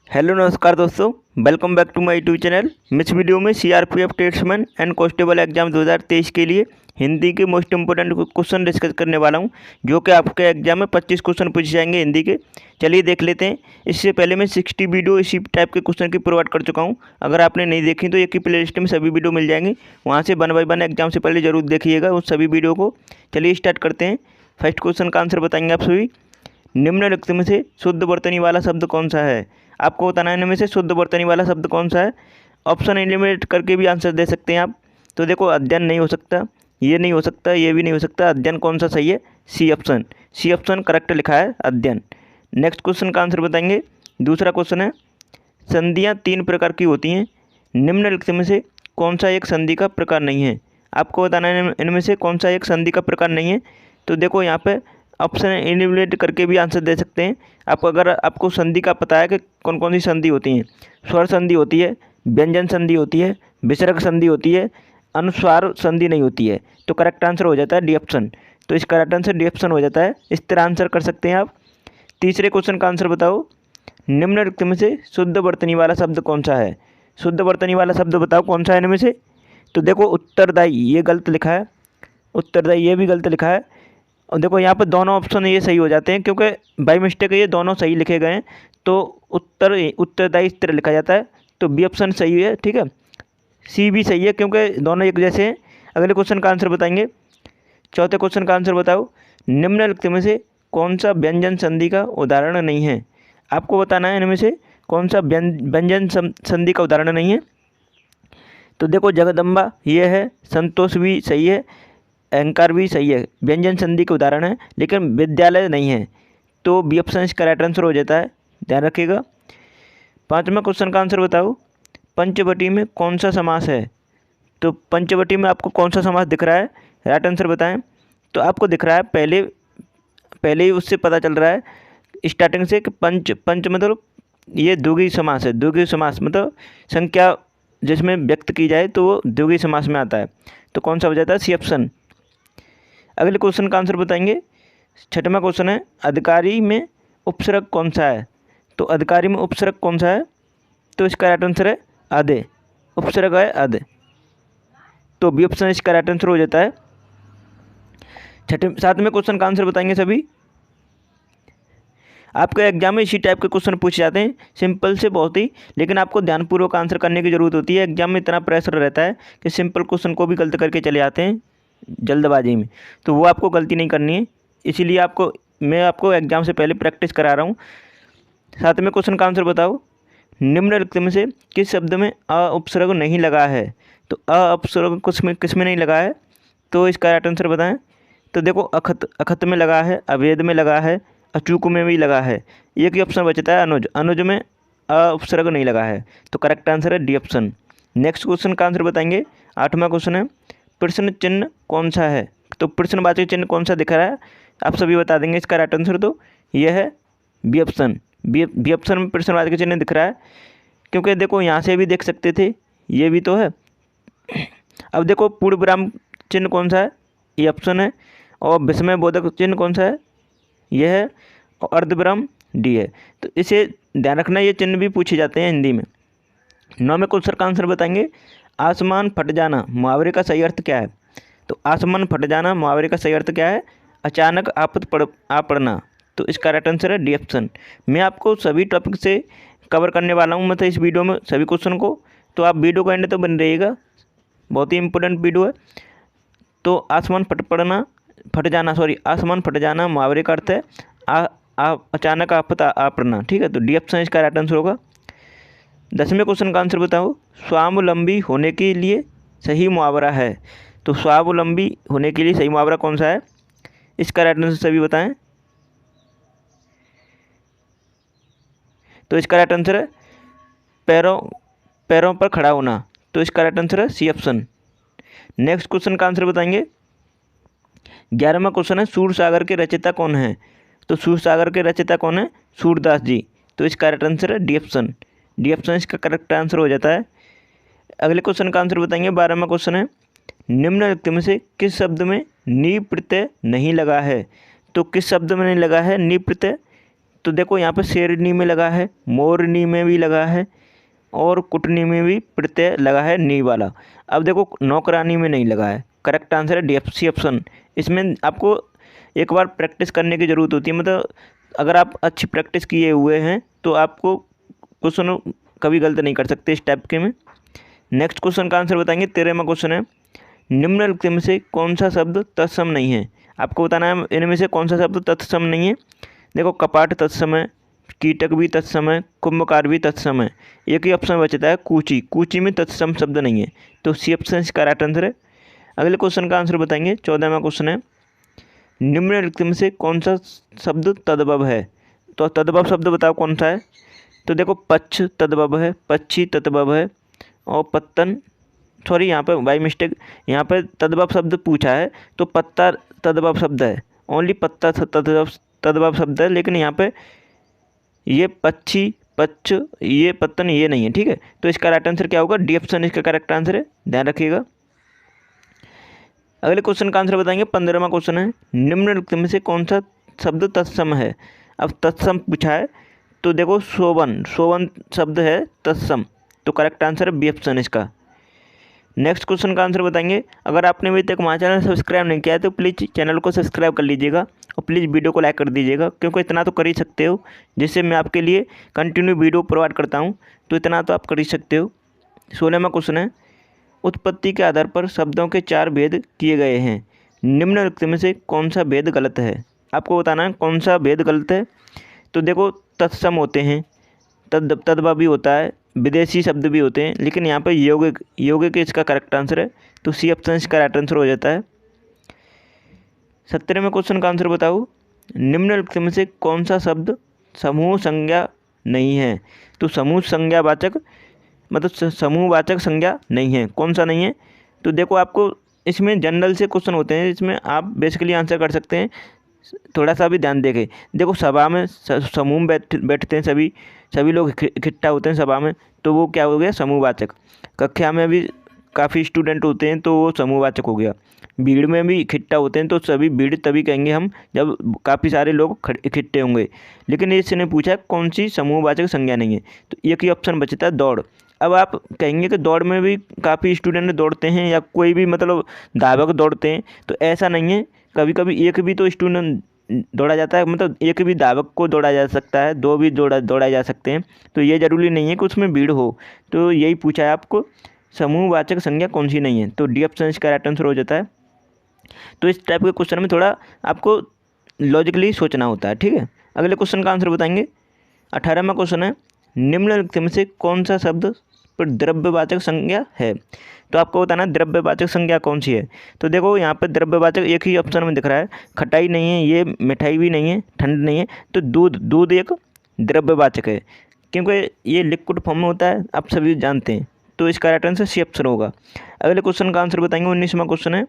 Hello नमस्कार दोस्तों, welcome back to my YouTube channel. मैं इस वीडियो में CRPF tradesman and constable exam 2023 के लिए हिंदी के मोस्ट इंपोर्टेंट क्वेश्चन डिस्कस करने वाला हूं, जो कि आपके एग्जाम में 25 क्वेश्चन पूछे जाएंगे हिंदी के। चलिए देख लेते हैं। इससे पहले मैं 60 वीडियो इसी टाइप के क्वेश्चन की प्रोवाइड कर चुका हूँ। अगर आपने नहीं देखी तो एक ही प्ले लिस्ट में सभी वीडियो मिल जाएंगे, वहाँ से 1 बाय 1 एग्जाम से पहले जरूर देखिएगा उस सभी वीडियो को। चलिए स्टार्ट करते हैं। फर्स्ट क्वेश्चन का आंसर बताएंगे आप सभी। निम्नलिखित में से शुद्ध वर्तनी वाला शब्द कौन सा है? आपको बताना है इनमें से शुद्ध वर्तनी वाला शब्द कौन सा है। ऑप्शन एलिमिनेट करके भी आंसर दे सकते हैं आप। तो देखो, अध्ययन नहीं हो सकता, ये नहीं हो सकता, ये भी नहीं हो सकता। अध्ययन कौन सा सही है? C option. C option correct लिखा है, अध्ययन। नेक्स्ट क्वेश्चन का आंसर बताएंगे। दूसरा क्वेश्चन है, संधियाँ 3 प्रकार की होती हैं, निम्नलिखित में से कौन सा एक संधि का प्रकार नहीं है? आपको बताना है इनमें से कौन सा एक संधि का प्रकार नहीं है। तो देखो, यहाँ पे ऑप्शन एलिमिनेट करके भी आंसर दे सकते हैं आप। अगर आपको संधि का पता है कि कौन कौन सी संधि होती हैं, स्वर संधि होती है, व्यंजन संधि होती है, विसर्ग संधि होती है, अनुस्वार संधि नहीं होती है, तो करेक्ट आंसर हो जाता है डी ऑप्शन। तो इस करेक्ट आंसर डी ऑप्शन हो जाता है। इस तरह आंसर कर सकते हैं आप। तीसरे क्वेश्चन का आंसर बताओ। निम्नलिखित में से शुद्ध वर्तनी वाला शब्द कौन सा है? शुद्ध वर्तनी वाला शब्द बताओ कौन सा है इनमें से। तो देखो, उत्तरदायी ये गलत लिखा है, उत्तरदायी ये भी गलत लिखा है। और देखो, यहाँ पर दोनों ऑप्शन ये सही हो जाते हैं, क्योंकि बाई मिस्टेक ये दोनों सही लिखे गए हैं। तो उत्तरदायी इस तरह लिखा जाता है, तो बी ऑप्शन सही है। ठीक है, सी भी सही है, क्योंकि दोनों एक जैसे हैं। अगले क्वेश्चन का आंसर बताएंगे। चौथे क्वेश्चन का आंसर बताओ। निम्नलिखित में से कौन सा व्यंजन संधि का उदाहरण नहीं है? आपको बताना है इनमें से कौन सा व्यंजन संधि का उदाहरण नहीं है। तो देखो, जगदम्बा ये है, संतोष भी सही है, अहंकार भी सही है, व्यंजन संधि के उदाहरण है, लेकिन विद्यालय नहीं है। तो बी ऑप्शन इसका राइट आंसर हो जाता है, ध्यान रखिएगा। पाँचवा क्वेश्चन का आंसर बताओ। पंचवटी में कौन सा समास है? तो पंचवटी में आपको कौन सा समास दिख रहा है? राइट आंसर बताएं। तो आपको दिख रहा है, पहले पहले ही उससे पता चल रहा है स्टार्टिंग से कि पंच पंच मतलब ये द्विगुणी समास है। द्विगुणी समास मतलब संख्या जिसमें व्यक्त की जाए तो वो द्विगुणी समास में आता है। तो कौन सा हो जाता है? C option. अगले क्वेश्चन का आंसर बताएंगे। छठवां क्वेश्चन है, अधिकारी में उपसर्ग कौन सा है? तो अधिकारी में उपसर्ग कौन सा है? तो इसका राइट आंसर है आधे, उपसर्ग है आधे। तो बी ऑप्शन इसका राइट आंसर हो जाता है। सातवें क्वेश्चन का आंसर बताएंगे सभी। आपके एग्जाम में इसी टाइप के क्वेश्चन पूछे जाते हैं, सिंपल से बहुत ही, लेकिन आपको ध्यानपूर्वक आंसर करने की ज़रूरत होती है। एग्जाम में इतना प्रेशर रहता है कि सिंपल क्वेश्चन को भी गलत करके चले आते हैं जल्दबाजी में, तो वो आपको गलती नहीं करनी है। इसीलिए मैं आपको एग्जाम से पहले प्रैक्टिस करा रहा हूँ। सातवें क्वेश्चन का आंसर बताओ। निम्नलिखित में से किस शब्द में अ उपसर्ग नहीं लगा है? तो अ उपसर्ग किस में नहीं लगा है? तो इसका राइट आंसर बताएं। तो देखो, अखत में लगा है, अवैध में लगा है, अचूक में भी लगा है। एक ही ऑप्शन बचता है अनुज। अनुज में अ उपसर्ग नहीं लगा है, तो करेक्ट आंसर है डी ऑप्शन। नेक्स्ट क्वेश्चन का आंसर बताएंगे। आठवां क्वेश्चन है, प्रश्न चिन्ह कौन सा है? तो प्रश्नवाचक चिन्ह कौन सा दिख रहा है? आप सभी बता देंगे इसका राइट आंसर। तो यह है बी ऑप्शन। बी ऑप्शन में प्रश्नवाचक चिन्ह दिख रहा है, क्योंकि देखो, यहाँ से भी देख सकते थे, ये भी तो है। अब देखो, पूर्ण विराम चिन्ह कौन सा है? ये ऑप्शन है। और विस्मय बोधक चिन्ह कौन सा है? यह है। और अर्धविराम डी है। तो इसे ध्यान रखना, ये चिन्ह भी पूछे जाते हैं हिंदी में। 9वें क्वेश्चन का आंसर बताएंगे। आसमान फट जाना मुहावरे का सही अर्थ क्या है? तो आसमान फट जाना मुहावरे का सही अर्थ क्या है? अचानक आफत आ पड़ना। तो इसका राइट आंसर है डी ऑप्शन। मैं आपको सभी टॉपिक से कवर करने वाला हूँ, मतलब इस वीडियो में सभी क्वेश्चन को। तो आप वीडियो को एंड तो बन रहिएगा, बहुत ही इंपॉर्टेंट वीडियो है। तो आसमान आसमान फट जाना मुहावरे का अर्थ है अचानक आफत आ पड़ना। ठीक है, तो डी ऑप्शन इसका राइट आंसर होगा। 10वें क्वेश्चन का आंसर बताओ। स्वावलंबी होने के लिए सही मुहावरा है। तो स्वावलंबी होने के लिए सही मुहावरा कौन सा है? इसका राइट आंसर सभी बताएं। तो इसका राइट आंसर है पैरों पर खड़ा होना। तो इसका राइट आंसर है सी ऑप्शन। नेक्स्ट क्वेश्चन का आंसर बताएंगे। 11वां क्वेश्चन है, सूरसागर के रचयिता कौन है? तो सूरसागर के रचयिता कौन है? सूरदास जी। तो इसका राइट आंसर है डी ऑप्शन। डी ऑप्शन इसका करेक्ट आंसर हो जाता है। अगले क्वेश्चन का आंसर बताएंगे। 12वां क्वेश्चन है, निम्नलिखित में से किस शब्द में नी प्रत्यय नहीं लगा है? तो किस शब्द में नहीं लगा है नी प्रत्यय? तो देखो यहाँ पे शेरनी में लगा है, मोरनी में भी लगा है और कुटनी में भी प्रत्यय लगा है नी वाला। अब देखो नौकरानी में नहीं लगा है। करेक्ट आंसर है डी, सी ऑप्शन। इसमें आपको एक बार प्रैक्टिस करने की ज़रूरत होती है, मतलब अगर आप अच्छी प्रैक्टिस किए हुए हैं तो आपको क्वेश्चन कभी गलत नहीं कर सकते इस टाइप के में। नेक्स्ट क्वेश्चन का आंसर बताएंगे। 13वां क्वेश्चन है, निम्नलिखित में से कौन सा शब्द तत्सम नहीं है। आपको बताना है इनमें से कौन सा शब्द तत्सम नहीं है। देखो कपाट तत्सम है, कीटक भी तत्सम है, कुंभकार भी तत्सम है। एक ही ऑप्शन बचता है कूची, कूची में तत्सम शब्द नहीं है, तो सी ऑप्शन इसका राइट आंसर है। अगले क्वेश्चन का आंसर बताएंगे। 14वां क्वेश्चन है, निम्नलिखित में से कौन सा शब्द तद्भव है। तो तद्भव शब्द बताओ कौन सा है। तो देखो पक्ष तद्भव है, पक्षी तद्भव है और पत्तन, सॉरी यहाँ पे बाई मिस्टेक यहाँ पे तद्भव शब्द पूछा है तो पत्ता तद्भव शब्द है, ओनली पत्ता तद्भव शब्द है, लेकिन यहाँ पे ये पक्षी पक्ष ये पत्तन ये नहीं है, ठीक है। तो इसका राइट आंसर क्या होगा, डी ऑप्शन इसका करेक्ट आंसर है, ध्यान रखिएगा। अगले क्वेश्चन का आंसर बताएंगे। 15वां क्वेश्चन है, निम्नलिखित में से कौन सा शब्द तत्सम है। अब तत्सम पूछा है तो देखो शोभन, शोभन शब्द है तत्सम, तो करेक्ट आंसर है बी ऑप्शन इसका। नेक्स्ट क्वेश्चन का आंसर बताएंगे। अगर आपने अभी तक हमारा चैनल सब्सक्राइब नहीं किया है तो प्लीज़ चैनल को सब्सक्राइब कर लीजिएगा और प्लीज़ वीडियो को लाइक कर दीजिएगा, क्योंकि इतना तो कर ही सकते हो, जिससे मैं आपके लिए कंटिन्यू वीडियो प्रोवाइड करता हूँ, तो इतना तो आप कर ही सकते हो। 16वां क्वेश्चन है, उत्पत्ति के आधार पर शब्दों के 4 भेद किए गए हैं, निम्नलिखित में से कौन सा भेद गलत है। आपको बताना है कौन सा भेद गलत है। तो देखो तत्सम होते हैं, तद्भव भी होता है, विदेशी शब्द भी होते हैं, लेकिन यहाँ पर यौगिक, यौगिक इसका करेक्ट आंसर है, तो सी ऑप्शन इसका राइट आंसर हो जाता है। 17वें क्वेश्चन का आंसर बताओ, निम्नलिखित में से कौन सा शब्द समूह संज्ञा नहीं है। तो समूह संज्ञावाचक मतलब समूहवाचक संज्ञा नहीं है, कौन सा नहीं है। तो देखो आपको इसमें जनरल से क्वेश्चन होते हैं, इसमें आप बेसिकली आंसर कर सकते हैं, थोड़ा सा भी ध्यान देके। देखो सभा में समूह में बैठते हैं, सभी लोग इकट्ठा होते हैं सभा में, तो वो क्या हो गया, समूहवाचक। कक्षा में भी काफ़ी स्टूडेंट होते हैं तो वो समूहवाचक हो गया। भीड़ में भी इकट्ठा होते हैं तो सभी भीड़ तभी कहेंगे हम जब काफ़ी सारे लोग इकट्ठे होंगे, लेकिन इसने पूछा कौन सी समूहवाचक संज्ञा नहीं है, तो एक ही ऑप्शन बचता है दौड़। अब आप कहेंगे कि दौड़ में भी काफ़ी स्टूडेंट दौड़ते हैं या कोई भी मतलब धावक दौड़ते हैं, तो ऐसा नहीं है, कभी कभी एक भी तो स्टूडेंट दौड़ा जाता है, मतलब एक भी धावक को दौड़ा जा सकता है, 2 भी दौड़ाए जा सकते हैं, तो ये ज़रूरी नहीं है कि उसमें भीड़ हो। तो यही पूछा है आपको, समूहवाचक संज्ञा कौन सी नहीं है, तो डी ऑप्शन इसका राइट आंसर हो जाता है। तो इस टाइप के क्वेश्चन में थोड़ा आपको लॉजिकली सोचना होता है, ठीक है। अगले क्वेश्चन का आंसर बताएंगे। 18वां क्वेश्चन है, निम्नलिखित में से कौन सा शब्द पर द्रव्यवाचक संज्ञा है। तो आपको बताना है द्रव्यवाचक संज्ञा कौन सी है। तो देखो यहाँ पर द्रव्यवाचक एक ही ऑप्शन में दिख रहा है, खटाई नहीं है, ये मिठाई भी नहीं है, ठंड नहीं है, तो दूध एक द्रव्यवाचक है, क्योंकि ये लिक्विड फॉर्म में होता है, आप सभी जानते हैं, तो इसका राइट आंसर सी ऑप्शन होगा। अगले क्वेश्चन का आंसर बताएंगे। 19वां क्वेश्चन है,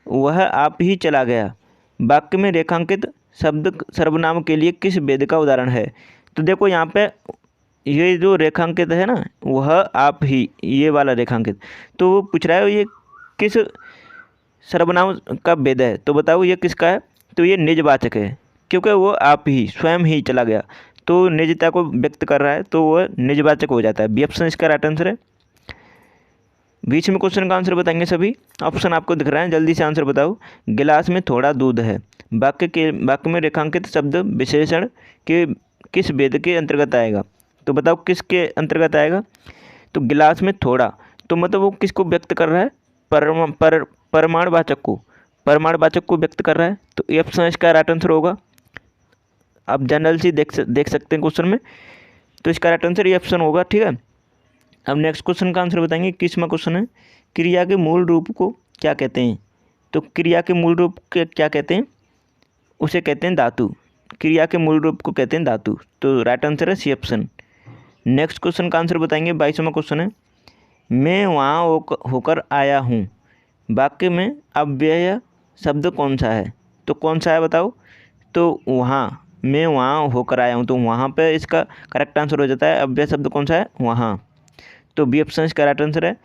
वह आप ही चला गया वाक्य में रेखांकित शब्द सर्वनाम के लिए किस भेद का उदाहरण है। तो देखो यहाँ पे ये जो रेखांकित है ना, वह आप ही, ये वाला रेखांकित, तो वो पूछ रहा है ये किस सर्वनाम का भेद है, तो बताओ ये किसका है। तो ये निजवाचक है, क्योंकि वो आप ही स्वयं ही चला गया, तो निजता को व्यक्त कर रहा है, तो वह निजवाचक हो जाता है। बी ऑप्शन इसका राइट आंसर है। 20 में क्वेश्चन का आंसर बताएंगे सभी, ऑप्शन आपको दिख रहा है, जल्दी से आंसर बताओ। गिलास में थोड़ा दूध है, वाक्य में रेखांकित शब्द विशेषण के किस भेद के अंतर्गत आएगा। तो बताओ किसके अंतर्गत आएगा। तो गिलास में थोड़ा, तो मतलब वो किसको व्यक्त कर रहा है, परमाणुवाचक को व्यक्त कर रहा है, तो ये ऑप्शन इसका राइट आंसर होगा। आप जनरल से देख सकते हैं क्वेश्चन में, तो इसका राइट आंसर ये ऑप्शन होगा, ठीक है। अब नेक्स्ट क्वेश्चन का आंसर बताएंगे। 21वां क्वेश्चन है, क्रिया के मूल रूप को क्या कहते हैं। तो क्रिया के मूल रूप के क्या कहते हैं, उसे कहते हैं धातु। क्रिया के मूल रूप को कहते हैं धातु, तो राइट आंसर है सी ऑप्शन। नेक्स्ट क्वेश्चन का आंसर बताएंगे। 22वां क्वेश्चन है, मैं वहाँ होकर आया हूँ वाक्य में अव्यय शब्द कौन सा है। तो कौन सा है बताओ। तो वहाँ, मैं वहाँ होकर आया हूँ, तो वहाँ पे इसका करेक्ट आंसर हो जाता है, अव्यय शब्द कौन सा है, वहाँ, तो बी ऑप्शन इसका राइट आंसर है।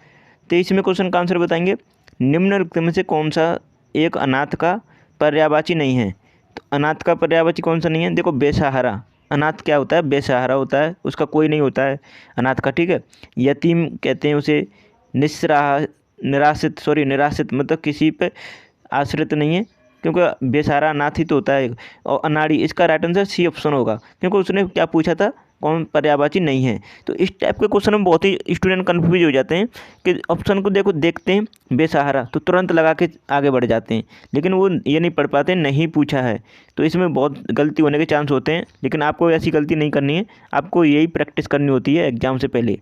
23वें क्वेश्चन का आंसर बताएंगे। निम्नलिखित में से कौन सा एक अनाथ का पर्यायवाची नहीं है। तो अनाथ का पर्यायवाची कौन सा नहीं है? देखो बेसहारा, अनाथ क्या होता है? बेसहारा होता है, उसका कोई नहीं होता है अनाथ का, ठीक है। यतीम कहते हैं उसे, निराश्रित मतलब किसी पे आश्रित नहीं है, क्योंकि बेसहारा अनाथ ही तो होता है। और अनाड़ी, इसका राइट आंसर सी ऑप्शन होगा, क्योंकि उसने क्या पूछा था, कौन पर्यायवाची नहीं है। तो इस टाइप के क्वेश्चन में बहुत ही स्टूडेंट कन्फ्यूज हो जाते हैं कि ऑप्शन को देखते हैं बेसहारा तो तुरंत लगा के आगे बढ़ जाते हैं, लेकिन वो ये नहीं पढ़ पाते नहीं पूछा है। तो इसमें बहुत गलती होने के चांस होते हैं, लेकिन आपको ऐसी गलती नहीं करनी है, आपको यही प्रैक्टिस करनी होती है एग्जाम से पहले।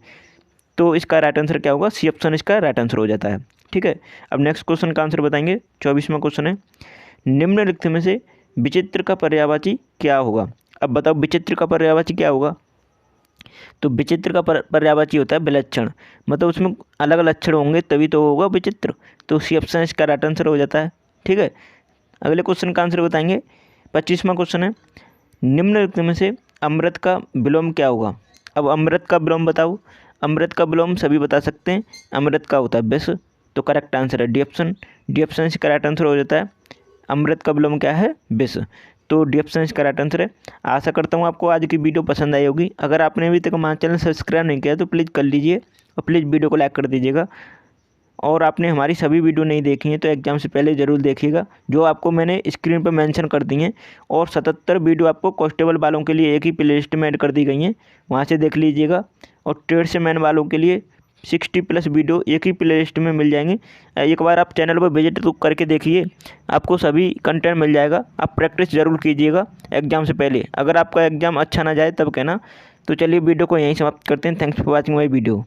तो इसका राइट आंसर क्या होगा? सी ऑप्शन इसका राइट आंसर हो जाता है, ठीक है। अब नेक्स्ट क्वेश्चन का आंसर बताएंगे। 24वां क्वेश्चन है, निम्नलिखित में से विचित्र का पर्यायवाची क्या होगा? अब बताओ विचित्र का पर्यायवाची क्या होगा? तो विचित्र का पर्यायवाची होता है विलक्षण, मतलब उसमें अलग अलग लक्षण होंगे तभी तो होगा विचित्र। तो सी ऑप्शन इसका राइट आंसर हो जाता है, ठीक है। अगले क्वेश्चन का आंसर बताएंगे। 25वां क्वेश्चन है, निम्नलिखित में से अमृत का विलोम क्या होगा? अब अमृत का विलोम बताओ। अमृत का विलोम सभी बता सकते हैं, अमृत का होता है विष। तो करेक्ट आंसर है डी ऑप्शन। डी ऑप्शन इसका राइट आंसर हो जाता है। अमृत का विलोम क्या है? विष। तो डी ऑप्शन इसका राइट आंसर है। आशा करता हूँ आपको आज की वीडियो पसंद आई होगी। अगर आपने अभी तक हमारा चैनल सब्सक्राइब नहीं किया तो प्लीज़ कर लीजिए और प्लीज़ वीडियो को लाइक कर दीजिएगा। और आपने हमारी सभी वीडियो नहीं देखी हैं तो एग्ज़ाम से पहले ज़रूर देखिएगा, जो आपको मैंने स्क्रीन पर मेंशन कर दी हैं। और 77 वीडियो आपको कांस्टेबल वालों के लिए एक ही प्ले लिस्ट में ऐड कर दी गई हैं, वहाँ से देख लीजिएगा। और ट्रेड से मैन वालों के लिए 60+ वीडियो एक ही प्ले लिस्ट में मिल जाएंगे। एक बार आप चैनल पर विजिट तो करके देखिए, आपको सभी कंटेंट मिल जाएगा। आप प्रैक्टिस ज़रूर कीजिएगा एग्ज़ाम से पहले, अगर आपका एग्ज़ाम अच्छा ना जाए तब कहना। तो चलिए वीडियो को यहीं समाप्त करते हैं। Thanks for watching my video.